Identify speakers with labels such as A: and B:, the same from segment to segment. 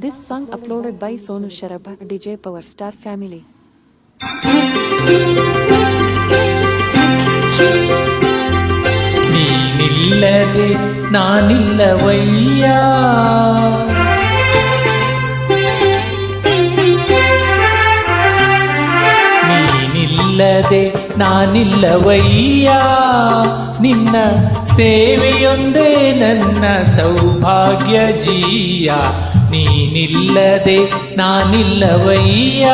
A: This song uploaded by Sonu Sharaba, DJ Power Star Family.
B: ನೀನಿಲ್ಲದೆ ನಾನಿಲ್ಲವಯ್ಯ, ನೀನಿಲ್ಲದೆ ನಾನಿಲ್ಲವಯ್ಯ, ನಿನ್ನ ಸೇವೆಯೊಂದೇ ನನ್ನ ಸೌಭಾಗ್ಯ ಜೀಯ. ನೀನಿಲ್ಲದೆ ನಾನಿಲ್ಲವಯ್ಯ,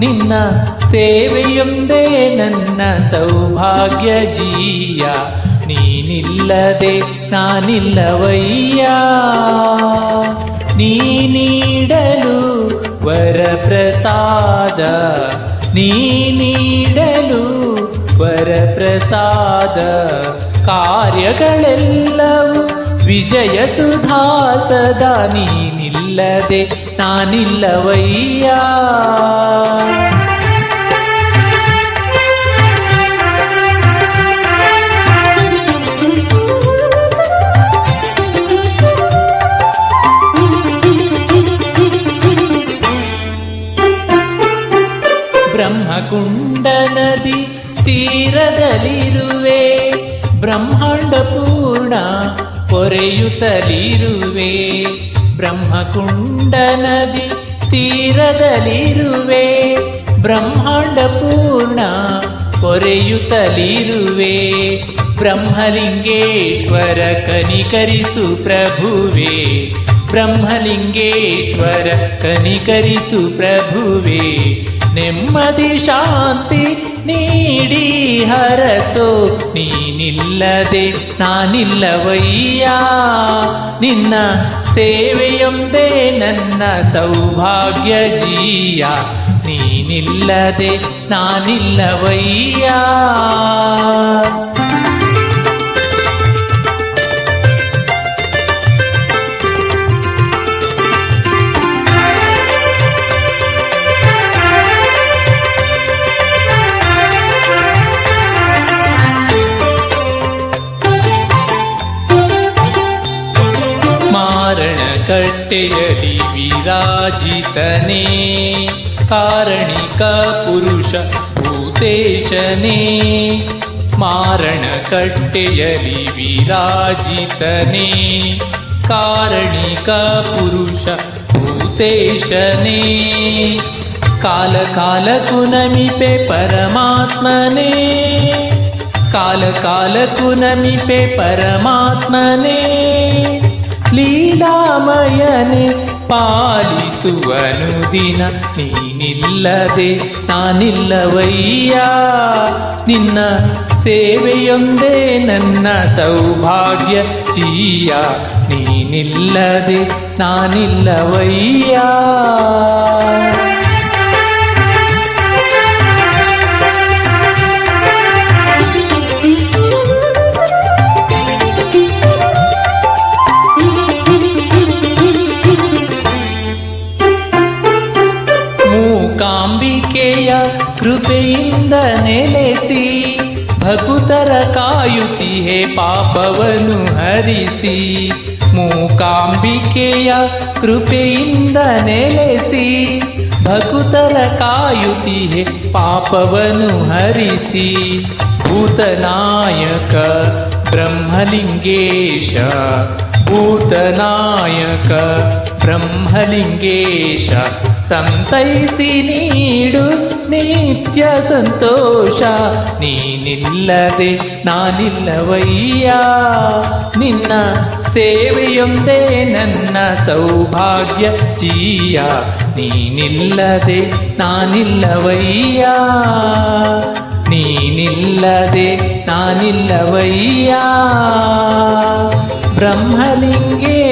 B: ನಿನ್ನ ಸೇವೆಯೊಂದೇ ನನ್ನ ಸೌಭಾಗ್ಯ ಜೀಯ. ನೀನಿಲ್ಲದೆ ನಾನಿಲ್ಲವಯ್ಯ, ನೀ ನೀಡಲು ವರಪ್ರಸಾದ, ನೀ ನೀಡಲು ವರಪ್ರಸಾದ. ಕಾರ್ಯಗಳೆಲ್ಲವೂ ವಿಜಯ ಸುಧಾಸದ, ನೀನಿಲ್ಲದೆ ನಾನಿಲ್ಲವಯ್ಯ. ಬ್ರಹ್ಮಕುಂಡ ನದಿ ತೀರದಲ್ಲಿರುವೆ, ಬ್ರಹ್ಮಾಂಡ ಪೂರ್ಣ ಪೊರೆಯುತ್ತಲಿರುವೆ. ಬ್ರಹ್ಮಕುಂಡ ನದಿ ತೀರದಲ್ಲಿರುವೆ, ಬ್ರಹ್ಮಾಂಡ ಪೂರ್ಣ ಪೊರೆಯುತ್ತಲಿರುವೆ. ಬ್ರಹ್ಮಲಿಂಗೇಶ್ವರ ಕನಿಕರಿಸು ಪ್ರಭುವೇ, ಬ್ರಹ್ಮಲಿಂಗೇಶ್ವರ ಕನಿಕರಿಸು ಪ್ರಭುವೇ. ನೆಮ್ಮದಿ ಶಾಂತಿ ನೀಡಿ ಹರಸೋ, ನೀನಿಲ್ಲದೆ ನಾನಿಲ್ಲವಯ್ಯ, ನಿನ್ನ ಸೇವೆಯೊಂದೇ ನನ್ನ ಸೌಭಾಗ್ಯ ಜೀಯ. ನೀನಿಲ್ಲದೆ ನಾನಿಲ್ಲವಯ್ಯ. ಕಟ್ಟೆಯಲಿ ವಿರಾಜಿತನೇ, ಕಾರಣಿಕ ಪುರುಷ ಭೂತೇಶನೇ. ಮಾರಣ ಕಟ್ಟೆಯಲಿ ವಿರಾಜಿತನೇ, ಕಾರಣಿಕ ಪುರುಷ ಭೂತೇಶನೇ. ಕಾಲ ಕಾಲಕ್ಕೂ ನಮಿಪೆ ಪರಮಾತ್ಮನೇ, ಕಾಲ ಕಾಲಕ್ಕೂ ನಮಿಪೆ ಪರಮಾತ್ಮನೇ. ಲೀಲಾಮಯನೆ ಪಾಲಿಸುವನು ದಿನ, ನೀನಿಲ್ಲದೆ ನಾನಿಲ್ಲವಯ್ಯ, ನಿನ್ನ ಸೇವೆಯೊಂದೇ ನನ್ನ ಸೌಭಾಗ್ಯ ಜೀಯ. ನೀನಿಲ್ಲದೆ ನಾನಿಲ್ಲವಯ್ಯ. ಮೂಕಾಂಬಿಕೆಯ ಕೃಪೆಯಿಂದ ನೆಲೆಸಿ, ಭಕುತರ ಕಾಯುತ್ತಿಹೆ ಪಾಪವನ್ನು ಹರಿಸಿ. ಮೂಕಾಂಬಿಕೆಯ ಕೃಪೆಯಿಂದ ನೆಲೆಸಿ, ಭಕುತರ ಕಾಯುತ್ತಿಹೆ ಪಾಪವನ್ನು ಹರಿಸಿ. ಭೂತನಾಯಕ ಬ್ರಹ್ಮಲಿಂಗೇಶ, ಭೂತನಾಯಕ ಬ್ರಹ್ಮಲಿಂಗೇಶ. ಸಂತೈಸಿ ನೀಡು ನಿತ್ಯ ಸಂತೋಷ, ನೀನಿಲ್ಲದೆ ನಾನಿಲ್ಲವಯ್ಯ, ನಿನ್ನ ಸೇವೆಯೊಂದೇ ನನ್ನ ಸೌಭಾಗ್ಯ ಜೀಯ. ನೀನಿಲ್ಲದೆ ನಾನಿಲ್ಲವಯ್ಯ, ನೀನಿಲ್ಲದೆ ನಾನಿಲ್ಲವಯ್ಯ. ಬ್ರಹ್ಮಲಿಂಗೇಶ.